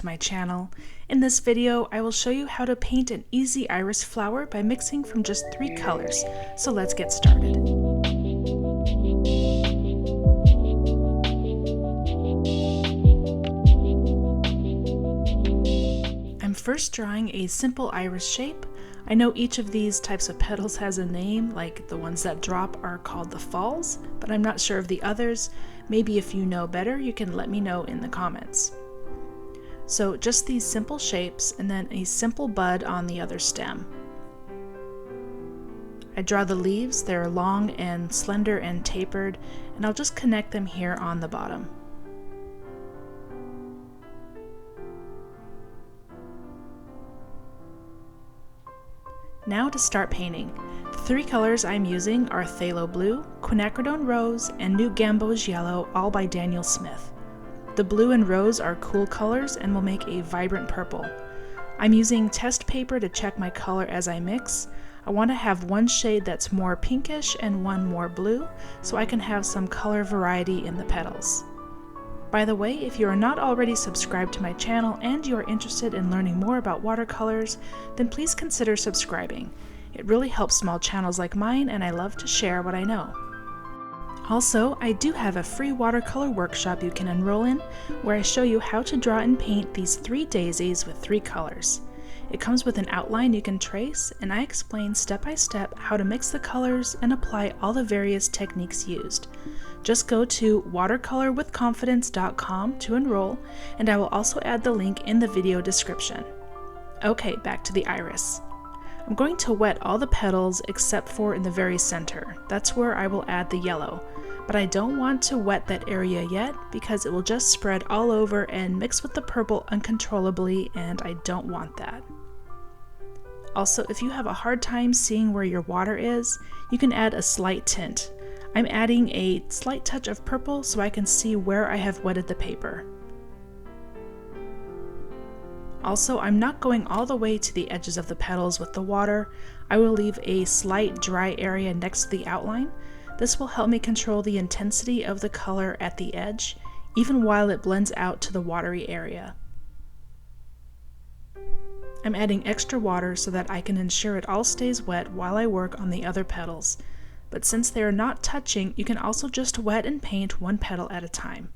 to my channel. In this video, I will show you how to paint an easy iris flower by mixing from just 3 colors. So let's get started. I'm first drawing a simple iris shape. I know each of these types of petals has a name, like the ones that drop are called the falls, but I'm not sure of the others. Maybe if you know better, you can let me know in the comments. So just these simple shapes and then a simple bud on the other stem. I draw the leaves, they're long and slender and tapered, and I'll just connect them here on the bottom. Now to start painting. The 3 colors I'm using are Phthalo Blue, Quinacridone Rose, and New Gamboge Yellow, all by Daniel Smith. The blue and rose are cool colors and will make a vibrant purple. I'm using test paper to check my color as I mix. I want to have one shade that's more pinkish and one more blue, so I can have some color variety in the petals. By the way, if you are not already subscribed to my channel and you are interested in learning more about watercolors, then please consider subscribing. It really helps small channels like mine, and I love to share what I know. Also, I do have a free watercolor workshop you can enroll in, where I show you how to draw and paint these 3 daisies with 3 colors. It comes with an outline you can trace, and I explain step by step how to mix the colors and apply all the various techniques used. Just go to watercolorwithconfidence.com to enroll, and I will also add the link in the video description. Okay, back to the iris. I'm going to wet all the petals except for in the very center. That's where I will add the yellow. But I don't want to wet that area yet because it will just spread all over and mix with the purple uncontrollably, and I don't want that. Also, if you have a hard time seeing where your water is, you can add a slight tint. I'm adding a slight touch of purple so I can see where I have wetted the paper. Also, I'm not going all the way to the edges of the petals with the water. I will leave a slight dry area next to the outline. This will help me control the intensity of the color at the edge, even while it blends out to the watery area. I'm adding extra water so that I can ensure it all stays wet while I work on the other petals. But since they are not touching, you can also just wet and paint one petal at a time.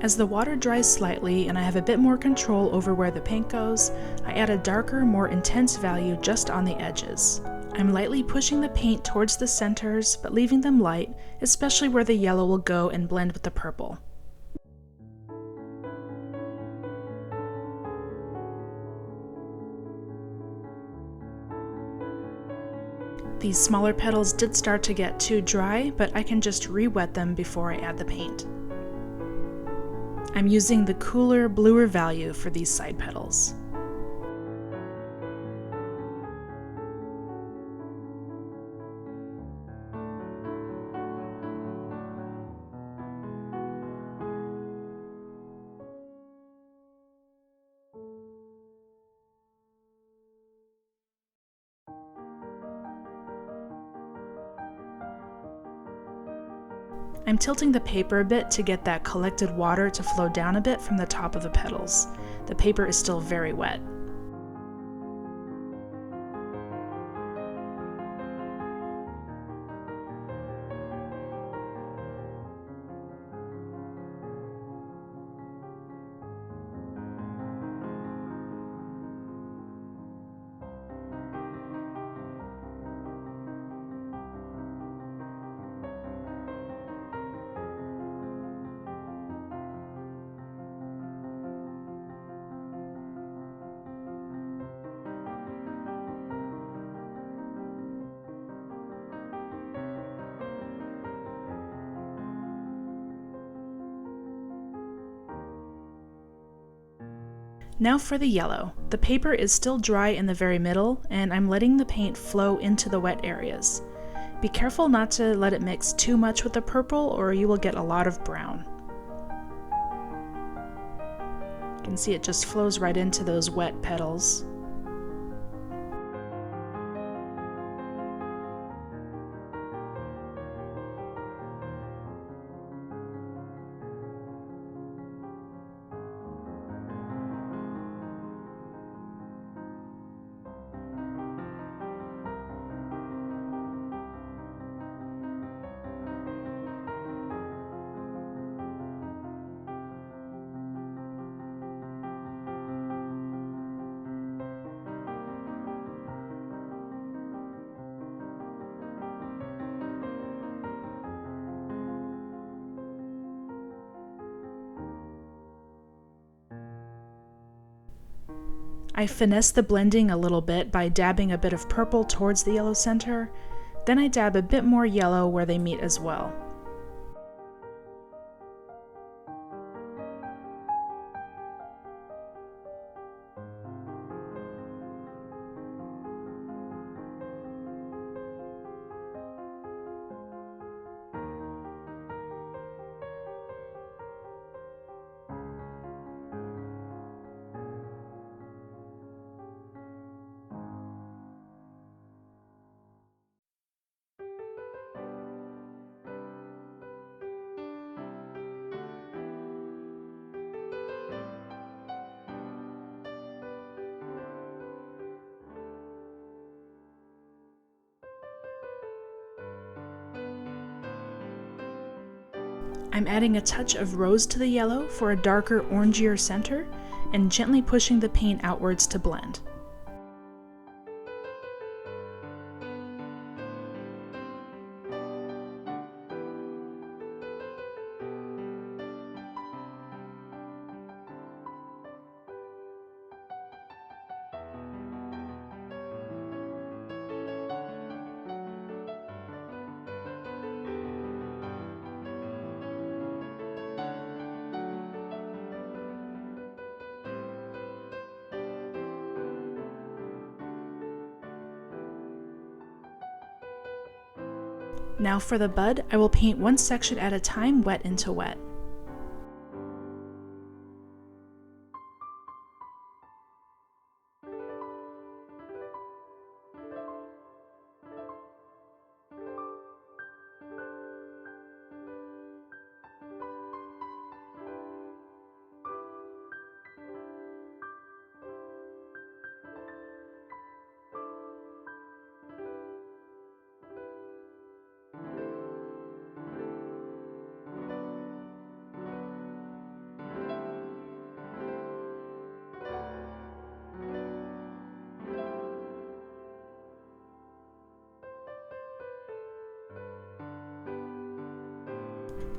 As the water dries slightly and I have a bit more control over where the paint goes, I add a darker, more intense value just on the edges. I'm lightly pushing the paint towards the centers, but leaving them light, especially where the yellow will go and blend with the purple. These smaller petals did start to get too dry, but I can just re-wet them before I add the paint. I'm using the cooler, bluer value for these side petals. I'm tilting the paper a bit to get that collected water to flow down a bit from the top of the petals. The paper is still very wet. Now for the yellow. The paper is still dry in the very middle, and I'm letting the paint flow into the wet areas. Be careful not to let it mix too much with the purple or you will get a lot of brown. You can see it just flows right into those wet petals. I finesse the blending a little bit by dabbing a bit of purple towards the yellow center, then I dab a bit more yellow where they meet as well. I'm adding a touch of rose to the yellow for a darker, orangier center, and gently pushing the paint outwards to blend. Now for the bud, I will paint one section at a time, wet into wet.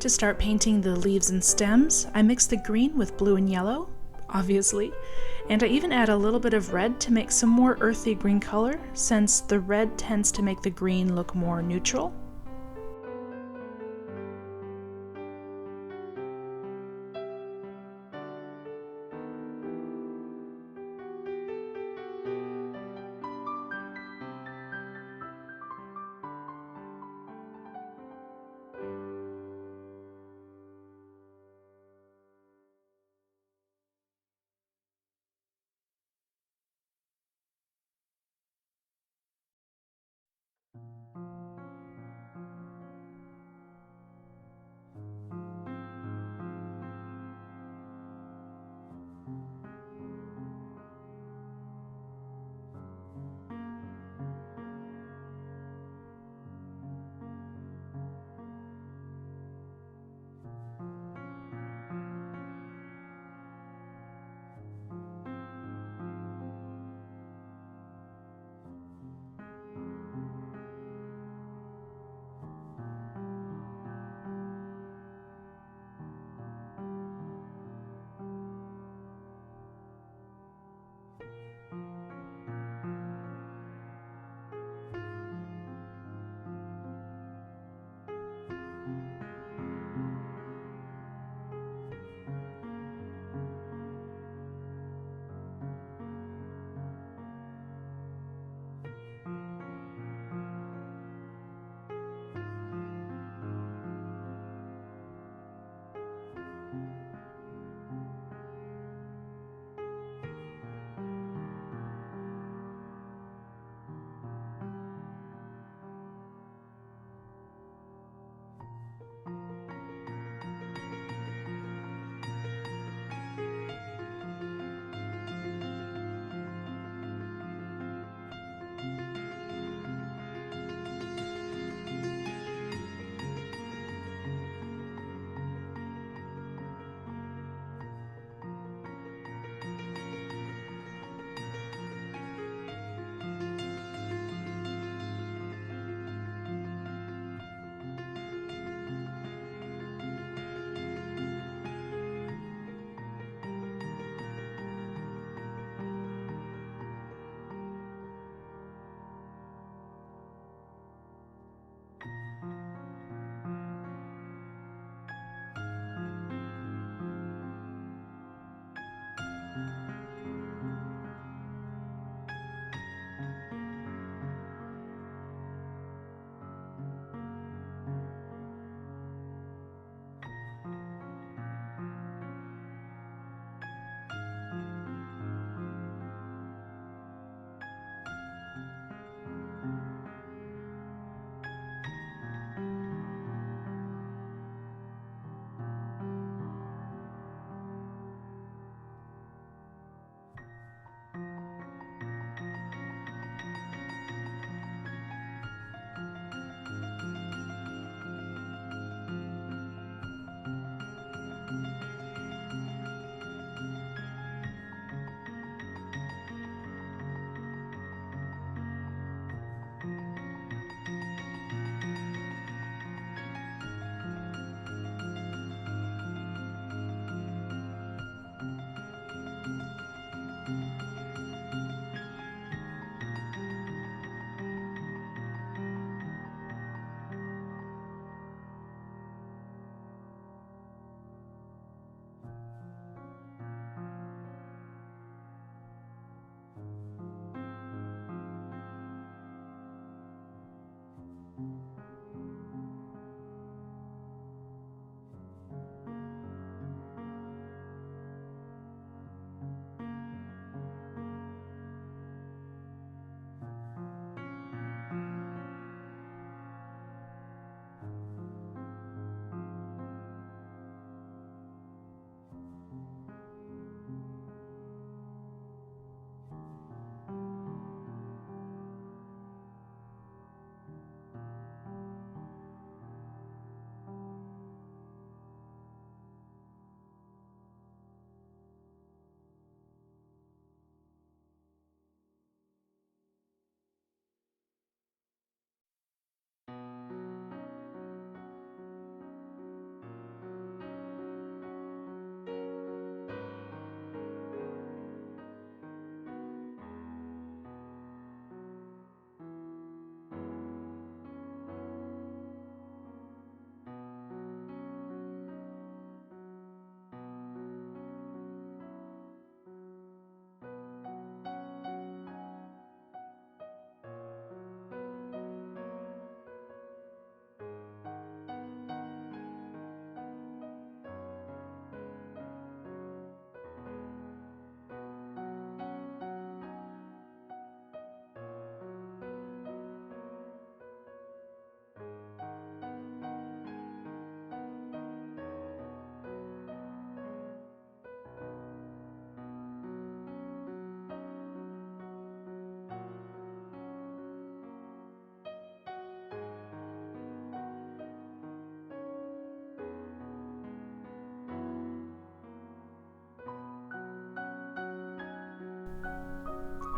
To start painting the leaves and stems, I mix the green with blue and yellow, obviously, and I even add a little bit of red to make some more earthy green color, since the red tends to make the green look more neutral.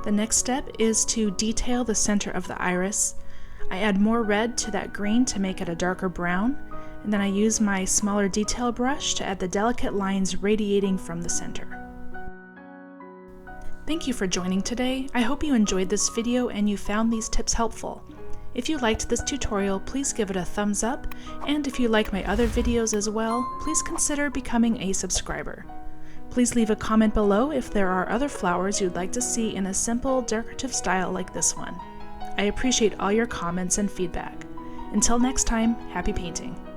The next step is to detail the center of the iris. I add more red to that green to make it a darker brown, and then I use my smaller detail brush to add the delicate lines radiating from the center. Thank you for joining today. I hope you enjoyed this video and you found these tips helpful. If you liked this tutorial, please give it a thumbs up, and if you like my other videos as well, please consider becoming a subscriber. Please leave a comment below if there are other flowers you'd like to see in a simple, decorative style like this one. I appreciate all your comments and feedback. Until next time, happy painting!